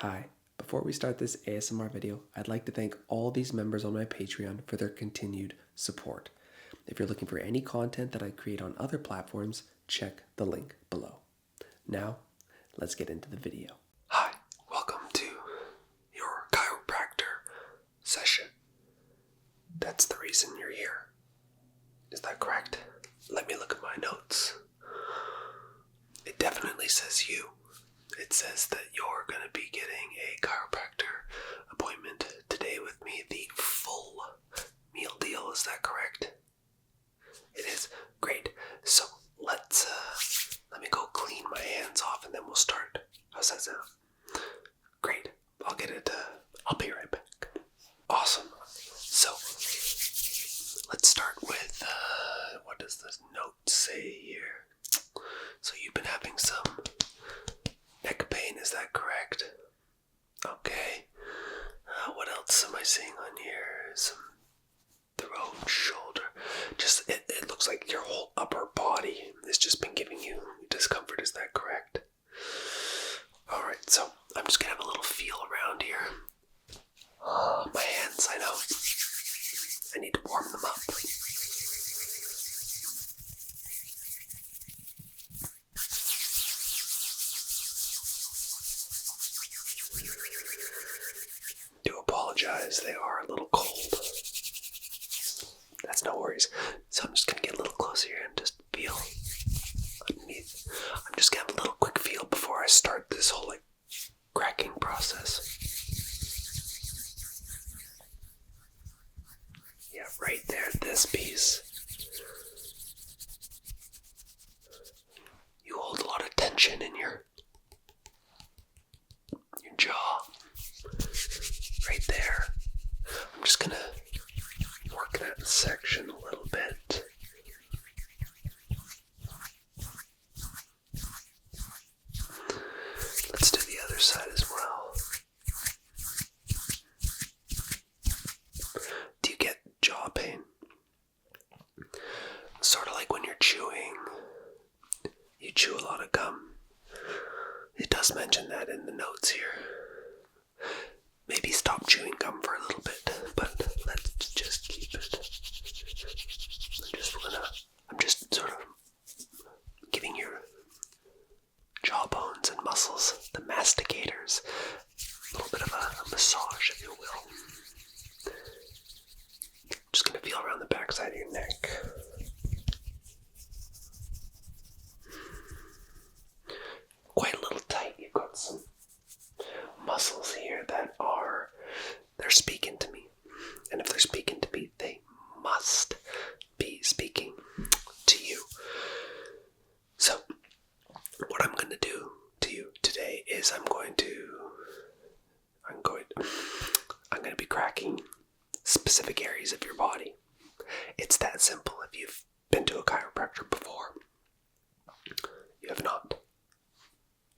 Hi, before we start this ASMR video, I'd like to thank all these members on my Patreon for their continued support. If you're looking for any content that I create on other platforms, check the link below. Now, let's get into the video. Hi, welcome to your chiropractor session. That's the reason you're here. Is that correct? Let me look at my notes. It definitely says you. It says that you're going to be getting a chiropractor appointment today with me, the full meal deal. Is that correct? It is. Great. So let me go clean my hands off and then we'll start. How's that sound? Great. I'll get it. I'll be right back. Awesome. So let's start with what does this note say here? So you've been having some neck pain, is that correct? Okay. What else am I seeing on here? Some throat, shoulder. Just, it looks like your whole upper body has just been giving you discomfort, is that correct? Alright, so I'm just gonna have a little feel around here. My hands, I know. I need to warm them up. Do apologize, they are a little cold. That's no worries. So I'm just gonna get a little closer here and just feel underneath. I'm just gonna have a little quick feel before I start this whole cracking process. Yeah, right there, this piece. You hold a lot of tension in your jaw. Right there. I'm just gonna work that section a little bit. Let's do the other side as well. Do you get jaw pain? Sort of like when you're chewing. You chew a lot of gum. It does mention that in the notes here. Maybe stop chewing gum for a little bit, but let's just keep it. I'm just sort of giving your jawbones and muscles, the masticators, a little bit of a massage, if you will. Just gonna feel around the backside of your neck. Quite a little tight. You've got some muscles here that they're speaking to me. And if they're speaking to me, they must be speaking to you. So, what I'm going to do to you today is I'm going to be cracking specific areas of your body. It's that simple. If you've been to a chiropractor before, you have not.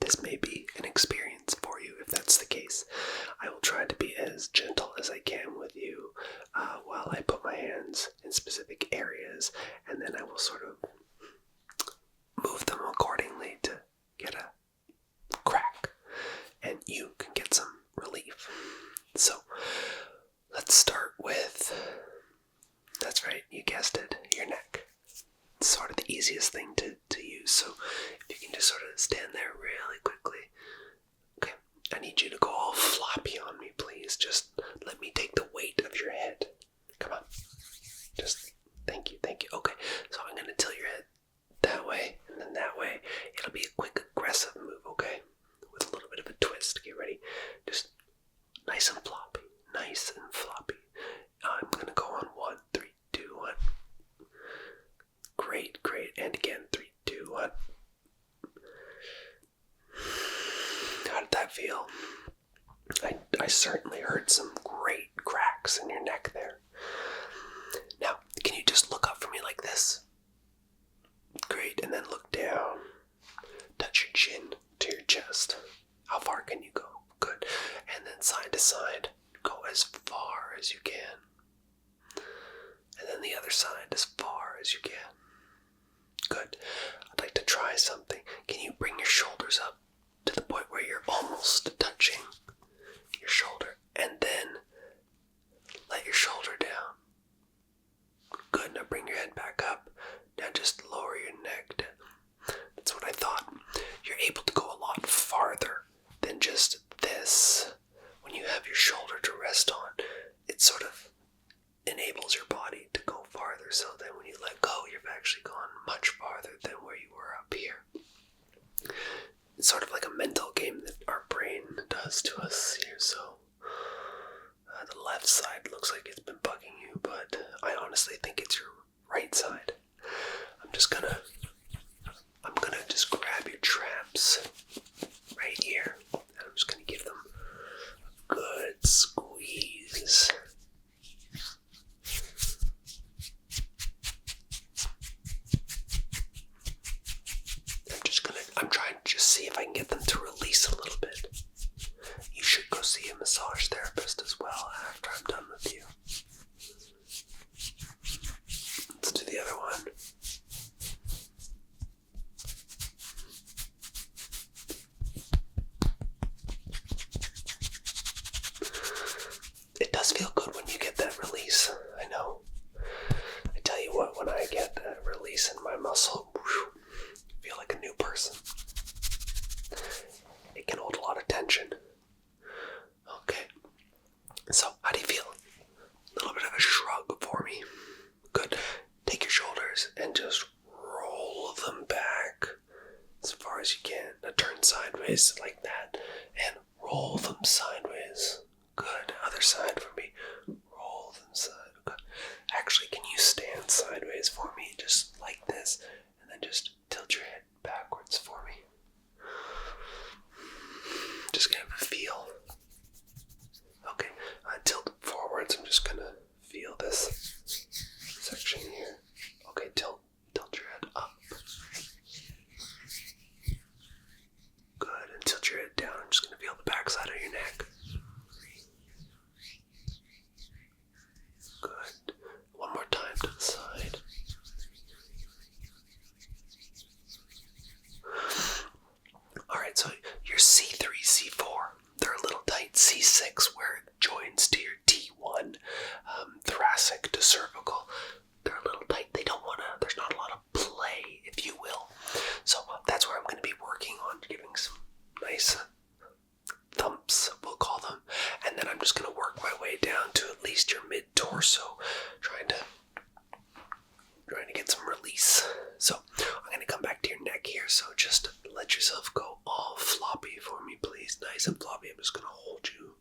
This may be an experience for you. If that's the case, I will try to be as gentle as I can with you while I put my hands in specific areas, and then I will sort of move them accordingly to get a crack, and you can get some relief. So let's start with, that's right, you guessed it, your neck. It's sort of the easiest thing to use, so if you can just sort of stand there really quickly. Okay, I need you to go all floppy on me, please. Just let me take the weight of your head. Come on. Just, thank you. Okay, so I'm going to tilt your head that way, and then that way. It'll be a quick, aggressive move, okay? With a little bit of a twist. Get ready. Just nice and floppy. Nice and floppy. I'm going to go on 1, 3, 2, 1. Great. And again, 3, 2, 1. How did that feel? I certainly heard some great cracks in your neck there. Now, can you just look up for me like this? Great, and then look down. Touch your chin to your chest. How far can you go? Good. And then side to side. Go as far as you can. And then the other side as far as you can. Good. I'd like to try something. Can you bring your shoulders up to the point where you're almost touching does to us here. So the left side looks like it's been bugging you, but I honestly think it's your right side. I'm gonna just grab your traps right here, and I'm just gonna give them a good squeeze. I'm trying to just see if I can get them to release a little bit. You should go see a massage therapist as well after I'm done with you. Let's do the other one. It does feel good when you get that release. I know. I tell you what, when I get that release in my muscle, I feel like a new person. It can hold a lot of tension. Okay. So, how do you feel? A little bit of a shrug for me. Good. Take your shoulders and just roll them back as far as you can. Now turn sideways like that and roll them sideways. Good. Other side for me. Roll them sideways. Good. Actually, can you stand sideways for me? Just like this. And then just tilt your head backwards for me. Just gonna have a feel. Okay. Tilt forwards. I'm just gonna feel this section here. Okay, tilt your head up. Good, and tilt your head down. I'm just gonna feel the back side of your neck. Good. One more time to the side. Alright, so your C3, C4, they're a little tight. C6, where it joins to your T1, thoracic to cervical, they're a little tight. There's not a lot of play, if you will. So that's where I'm going to be working on giving some nice thumps, we'll call them. And then I'm just going to work my way down to at least your mid-torso, trying to get some release. So I'm going to come back to your neck here, so just let yourself go all floppy for me, please. Nice and floppy. I'm just going to hold you,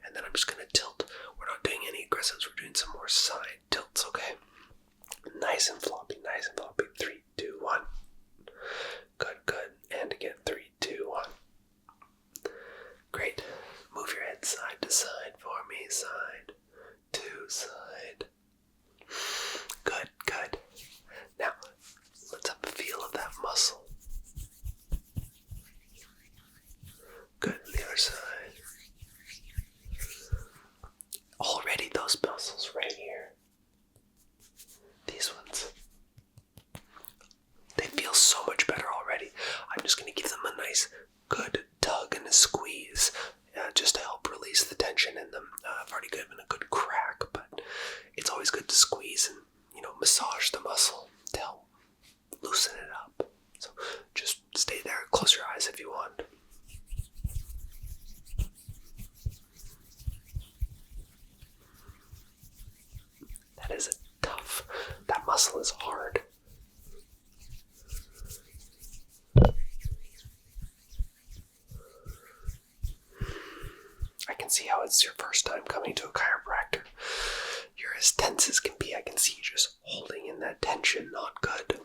and then I'm just going to tilt. We're not doing any aggressives, we're doing some more side tilts, okay? Nice and floppy, nice and floppy. 3, 2, 1. Good. And again, 3, 2, 1. Great. Move your head side to side for me. Side to side. Good. Now, let's have a feel of that muscle. Good. The other side. Already those muscles right here. These ones. They feel so much better already. I'm just going to give them a nice, good tug and a squeeze just to help release the tension in them. I've already given a good crack, but it's always good to squeeze and, massage the muscle to help loosen it up. So just stay there. Close your eyes if you want. That is tough. That muscle is hard. I can see how it's your first time coming to a chiropractor. You're as tense as can be. I can see you just holding in that tension. Not good.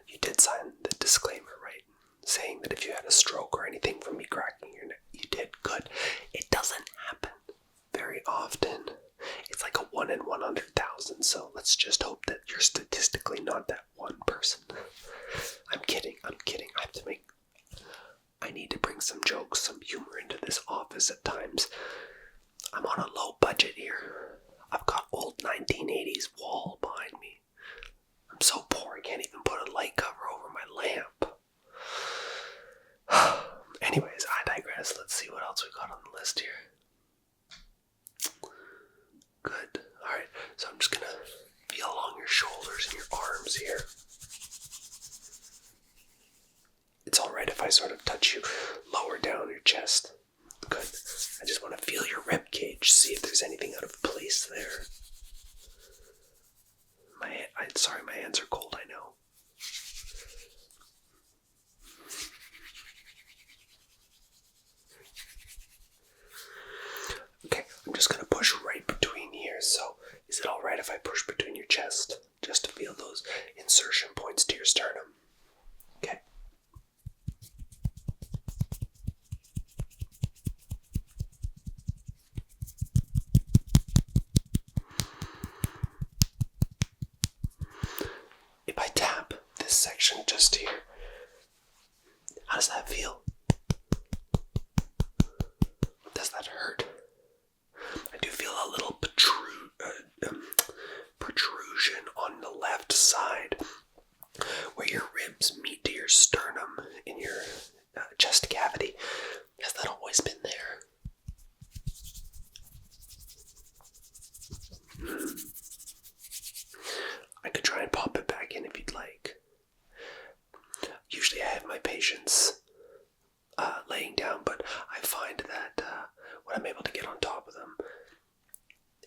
You did sign the disclaimer, right? Saying that if you had a stroke or anything from me cracking your neck, you did. Good. It doesn't happen very often. It's like a 1 in 100,000, so let's just hope that you're statistically not that one person. I'm kidding. I need to bring some jokes, some humor into this office at times. I'm on a low budget here. I've got old 1980s wall behind me. I'm so poor I can't even put a light cover over my lamp. Anyways, I digress. Let's see what else we got on the list here. Good. Alright, so I'm just gonna feel along your shoulders and your arms here. It's alright if I sort of touch you lower down your chest. Good. I just want to feel your rib cage, see if there's anything out of place there. Sorry, my hands are cold, I know. if I tap this section just here, how does that feel? Does that hurt? I do feel a little protrusion on the left side where your ribs meet to your sternum in your chest cavity. Has that always been there? I could try and pop it back in if you'd like. Usually I have my patients laying down, but I find that when I'm able to get on top of them,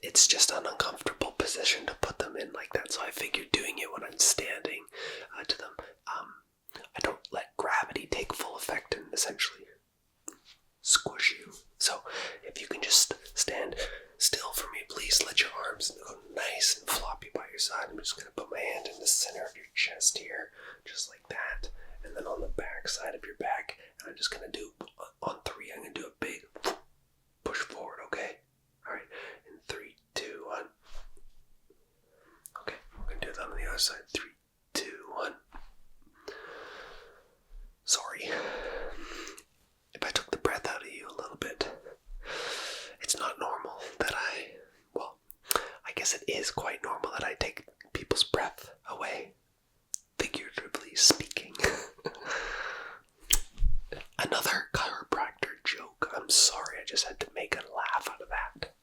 it's just an uncomfortable position to put them in like that, so I figured doing it when I'm standing to them. I don't let gravity take full effect and essentially squish you. So if you can just stand still for me, please. Let your arms go nice and floppy by your side. I'm just going to put my hand in the center of your chest here, just like that, and then on the back side of your back. And I'm just going to do, on 3, I'm going to do a big push forward, okay? Alright, in 3, 2, 1. Okay, we're going to do that on the other side. 3, 2, 1. Sorry. If I took the breath out of you a little bit, it's not normal that I guess it is quite normal that I take people's breath away, figuratively speaking. Another chiropractor joke. I'm sorry, I just had to make a laugh out of that.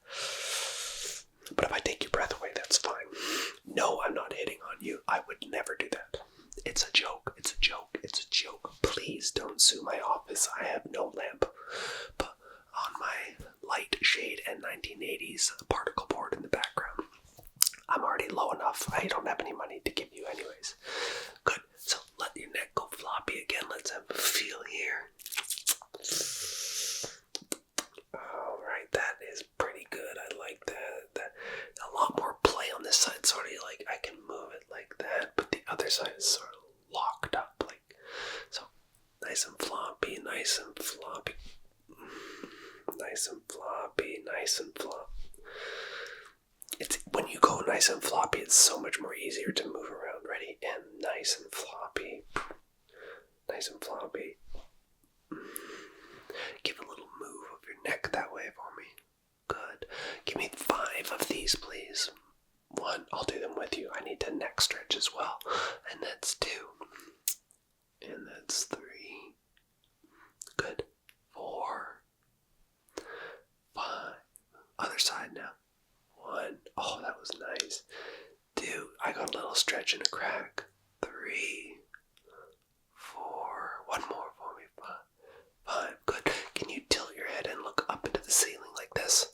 But if I take your breath away, that's fine. No, I'm not hitting on you. I would never do that. It's a joke. It's a joke. It's a joke. Please don't sue my office. I have no lamp. But on my light shade and 1980s particle board in the background, I'm already low enough. I don't have any money to give you anyways. Good. So let your neck go floppy again. Let's have a feel here. Alright, that is pretty good. I like that. A lot more play on this side. Sort of like I can move it like that, but the other side is sort of locked up. So nice and floppy, nice and floppy. Nice and floppy, nice and floppy. It's when you go nice and floppy, it's so much more easier to move around. Ready? And nice and floppy. Nice and floppy. Give a little move of your neck that way for me. Good. Give me 5 of these, please. 1, I'll do them with you. I need to neck stretch as well. And that's 2. And that's 3. Good. 4. 5. Other side now. 1. Oh, that was nice. 2. I got a little stretch and a crack. 3. 4. 1 more for me. 5. Good. Can you tilt your head and look up into the ceiling like this?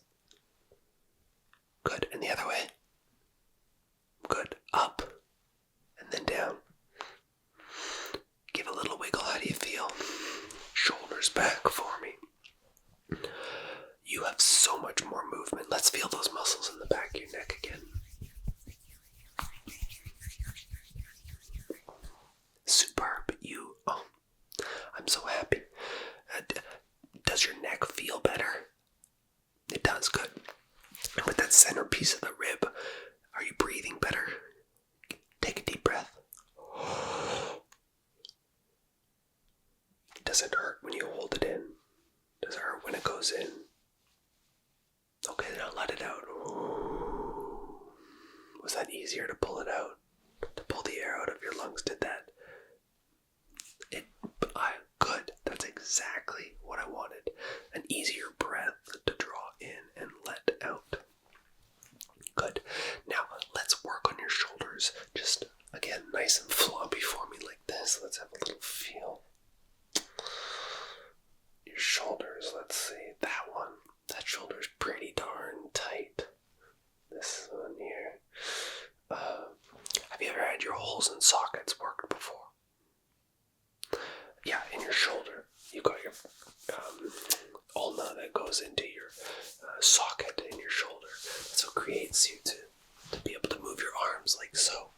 Good. And the other way. Good. Up. And then down. Give a little wiggle. How do you feel? Shoulders back for me. You have so much more movement. Let's feel those muscles in the back of your neck again. Superb. I'm so happy. Does your neck feel better? It does, good. And with that center piece of the rib, are you breathing better? Take a deep breath. Does it hurt when you hold it in? Does it hurt when it goes in? Okay, then I'll let it out. Was that easier to pull it out? To pull the air out of your lungs? Did that? Good. That's exactly what I wanted. An easier breath to draw in and let out. Good. Now, let's work on your shoulders. Just, again, nice and floppy for me like this. Let's have a little feel. Your shoulders, let's see. That one. That shoulder's pretty darn tight. This one here. Have you ever had your holes and sockets worked before? Yeah, in your shoulder. You got your ulna that goes into your socket in your shoulder. That's what creates you to be able to move your arms like so.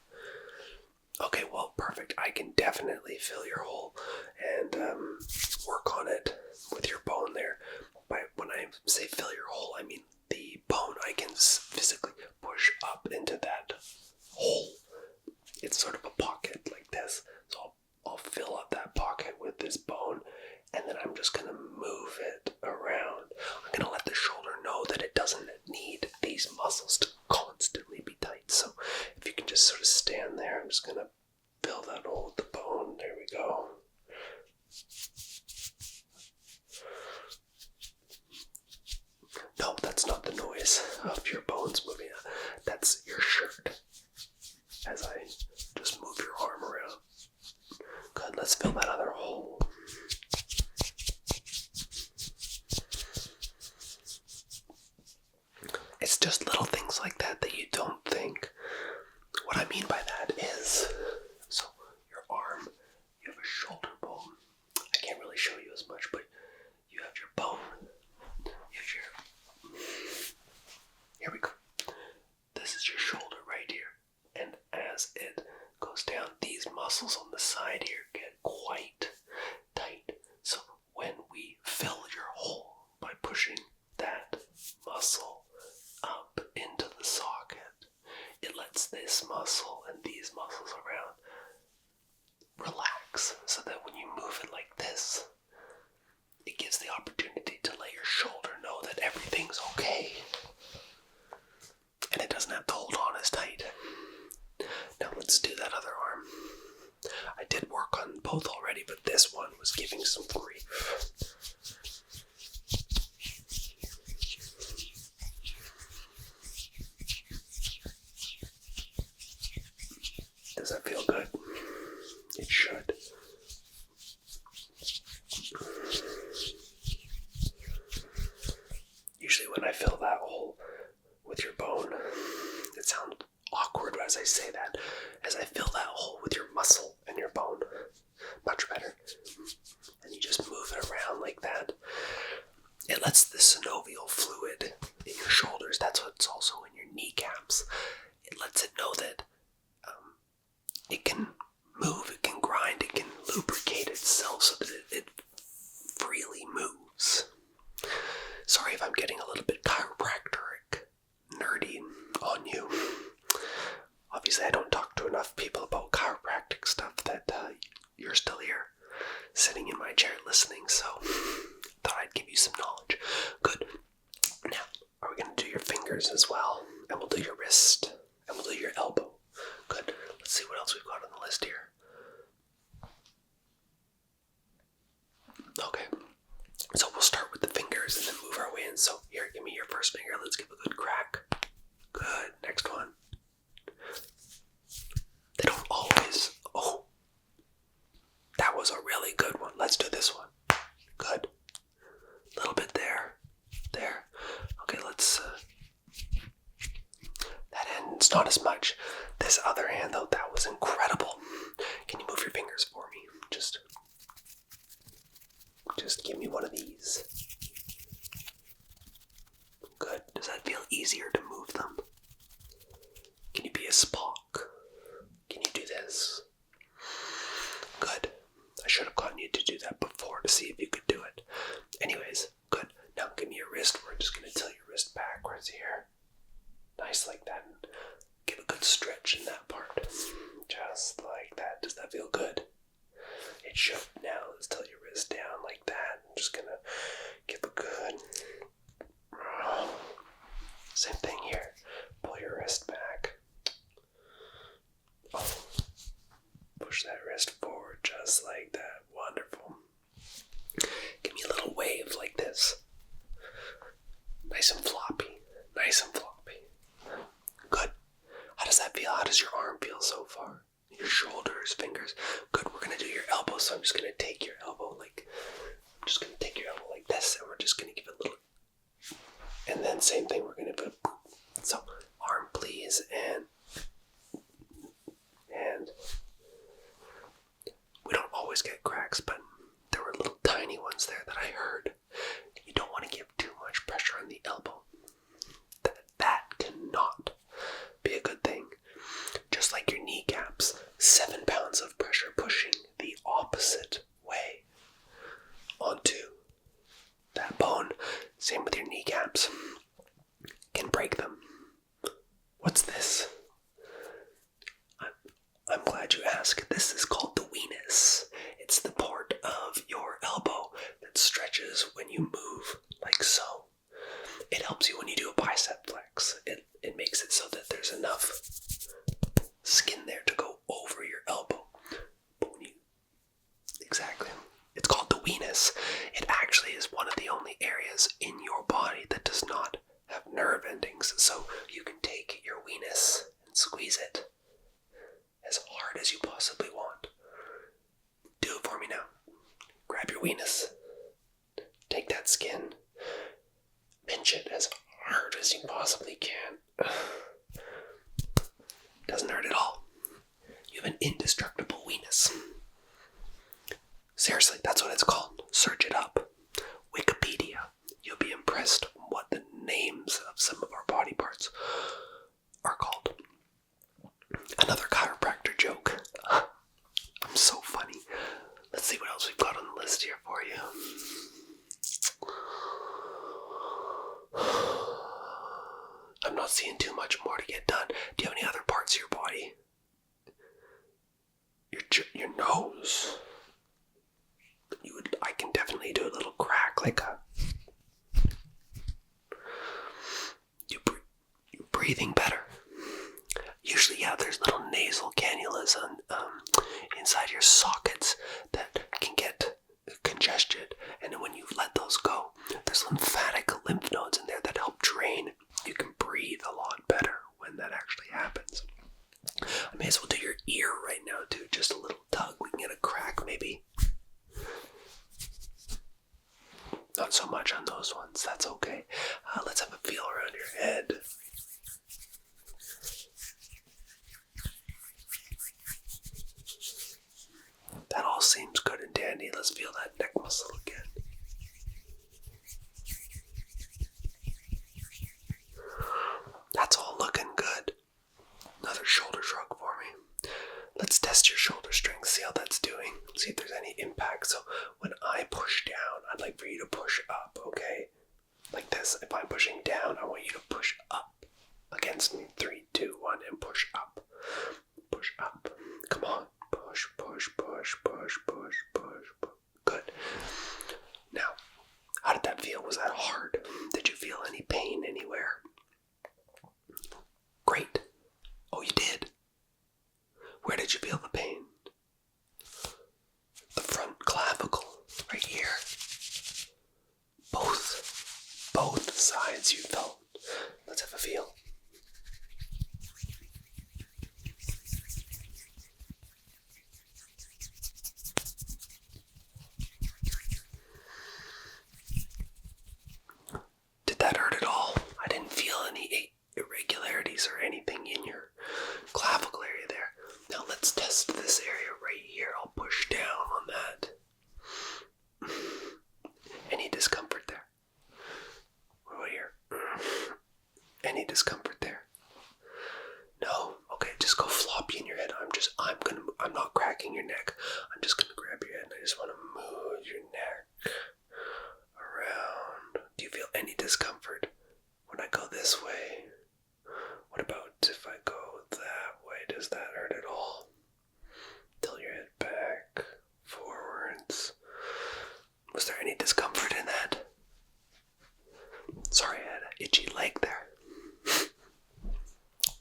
Okay, well, perfect. I can definitely fill your hole and work on it with your bone there. When I say fill your hole, I mean the bone. I can physically push up into that hole. It's sort of a pocket. noise of your bones moving. That's your shirt. As I just move your arm around. Good, let's fill that other hole. It's just little things like that that you don't think. What I mean by that is, so your arm, you have a shoulder bone. I can't really show you as much, but you have your bone. Here we go. This is your shoulder right here. And as it goes down, these muscles on the side here get quite tight. So when we fill your hole by pushing that muscle up into the socket, it lets this muscle and these muscles around relax, so that when you move it like this, it gives the opportunity to let your shoulder know that everything's okay. And it doesn't have to hold on as tight. Now let's do that other arm. I did work on both already, but this one was giving some grief. Does that feel good? It should. Usually when I fill that hole with your bone, it sounds awkward as I say that. As I fill that hole with your muscle and your bone, much better. And you just move it around like that. It lets the synovial fluid in your shoulders, that's what's also in your kneecaps, it lets it know that it can move, it can grind, it can lubricate itself so that it freely moves. Sorry if I'm getting a little bit chiropractoric, nerdy on you. Obviously I don't talk to enough people about chiropractic stuff that you're still here, sitting in my chair listening, so thought I'd give you some knowledge. Good. Now, are we going to do your fingers as well? And we'll do your wrist, and we'll do your elbow. Good. Let's see what else we've got on the list here. Okay. So we'll start with the fingers and then move our way in. So here, give me your first finger. Let's give a good crack. Good. Next one. They don't always... Oh. That was a really good one. Let's do this one. Good. A little bit there. There. Okay, let's... That end's not as much. This other hand, though, that was incredible. Can you move your fingers for me? Just give me one of these. Good. Does that feel easier to move them? Can you be a Spock? Can you do this? Good. I should have gotten you to do that before to see if you could do it. Anyways, good. Now give me your wrist. We're just going to tilt your wrist backwards here. Nice like that. Give a good stretch in that part. Just like that. Does that feel good? It should. Now let's tilt your wrist down like that. I'm just going to give a good... Same thing here. Pull your wrist back. Oh. Push that wrist forward just like that. Wonderful. Give me a little wave like this. Nice and floppy. Nice and floppy. Good. How does that feel? How does your arm feel so far? Your shoulders, fingers. Good. We're going to do your elbow, so I'm just going to take your elbow like... I'm just going to take your elbow like this, and we're just going to give it a little... And then same thing, we're going to put... So, arm please, and... We don't always get cracks, but there were little tiny ones there that I heard. You don't want to give too much pressure on the elbow. That cannot be a good thing. Just like your kneecaps, 7 pounds of pressure pushing the opposite way onto that bone. Same with your kneecaps. Can break them. What's this? I'm glad you asked. This is called the weenus. It's the part of your elbow that stretches when you move, like so. It helps you when you do a bicep flex. It makes it so that there's enough skin there to go over your elbow. But when you... Exactly. It's called the weenus. It actually is one of the only areas in your body that does not have nerve possibly can. Doesn't hurt at all. You have an indestructible weenus. Seriously, that's what it's called. Search it up. Wikipedia. You'll be impressed what the names of some of our body parts are called. Another chiropractor joke. I'm so funny. Let's see what else we've got on the list here for you. I'm not seeing too much more to get done. Do you have any other parts of your body? Your nose. I can definitely do a little crack, like a. You're breathing better. Usually, yeah, there's little nasal cannulas on inside your sockets that can get congested, and then when you let those go, there's lymphatic lymph nodes in there that help drain. You can breathe a lot better when that actually happens. I may as well do your ear right now, too. Just a little tug. We can get a crack, maybe. Not so much on those ones. That's okay. Let's have a feel around your head. That all seems good and dandy. Let's feel that neck muscle again. That's all looking good. Another shoulder shrug for me. Let's test your shoulder strength, see how that's doing. See if there's any impact. So when I push down, I'd like for you to push up, okay? Like this. If I'm pushing down, I want you to push up against me. 3, 2, 1, and push up. Push up. Come on. Push, push, push, push, push, push, push. Good. Now, how did that feel? Was that hard? Did you feel any pain anywhere? Great. Oh, you did? Where did you feel the pain? The front clavicle, right here. Both sides you felt. Let's have a feel. Did that hurt at all? I didn't feel any irregularities or anything in your clavicle area there. Now let's test this area right here. I'll push down on that. Any discomfort there? What about here? Any discomfort there? No? Okay, just go floppy in your head. I'm not cracking your neck. I'm just gonna grab your head and I just wanna move your neck around. Do you feel any discomfort when I go this way? What about if I go that way? Does that hurt at all? Tilt your head back, forwards. Was there any discomfort in that? Sorry, I had an itchy leg there.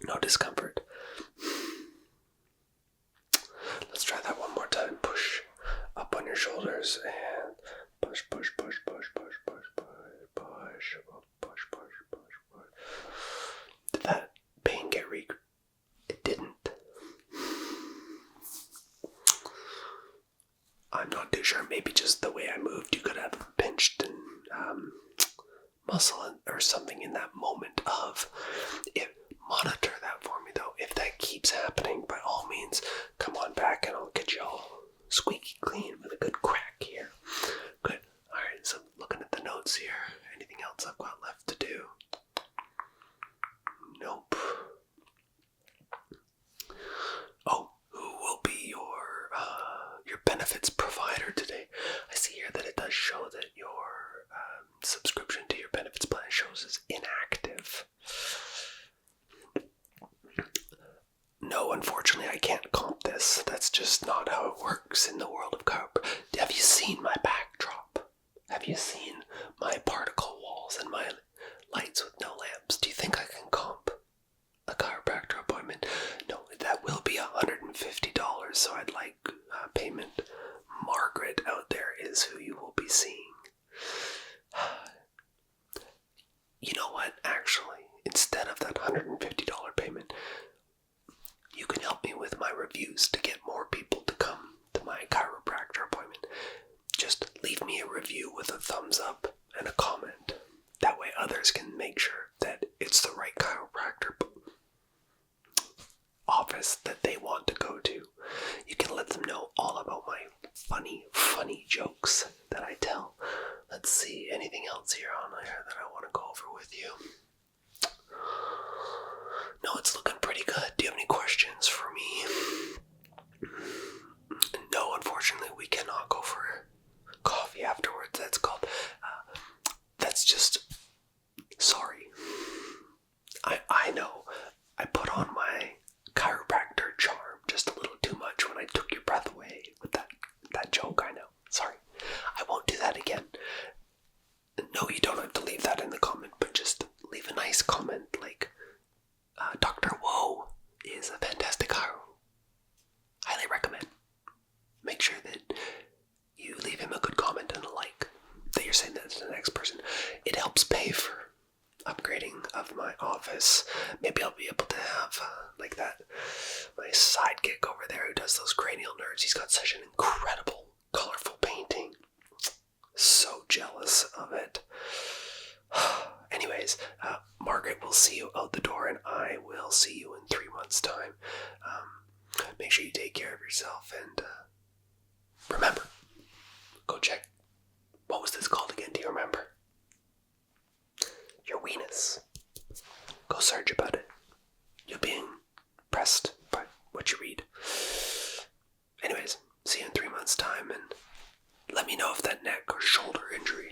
No discomfort. Let's try that one more time. Push up on your shoulders and push, push, push, push, push, push, push, push, push, push, push, push. Did that pain get It didn't. I'm not too sure. Maybe just the way I moved, you could have pinched and muscle or something in that moment of it. Monitor that for me though. If that keeps happening, by all means, come on back and I'll get you all squeaky clean with a good crack here. Good. Alright, so looking at the notes here. Anything else I've got left to do? Nope. Oh, who will be your benefits provider today? I see here that it does show that your subscription to your benefits plan shows as inactive. No, unfortunately, I can't comp this. That's just not how it works in the world of chiropractic. Have you seen my backdrop? Have you seen my particle walls and my lights with no lamps? Do you think I can comp a chiropractor appointment? No, that will be $150, so I'd like payment. Margaret out there is who you will be seeing. questions for me? No, unfortunately, we cannot go for coffee afterwards. That's called. That's just. Sorry. I know. I put on my chiropractor charm just a little too much when I took your breath away with that joke. I know. Sorry. I won't do that again. No, you don't have to leave that in the comment, but just leave a nice comment like, Dr. Woe is a fantastic chiro. Highly recommend. Make sure that you leave him a good comment and a like, that you're saying that to the next person. It helps pay for upgrading of my office. Maybe I'll be able to have, like that, my sidekick over there who does those cranial nerves. He's got such an incredible, colorful painting. So jealous of it. Anyways, Margaret will see you out the door, and I will see you in 3 months' time. Make sure you take care of yourself, and remember, go check. What was this called again? Do you remember? Your weenus. Go search about it. You'll be impressed by what you read. Anyways, see you in 3 months' time, and let me know if that neck or shoulder injury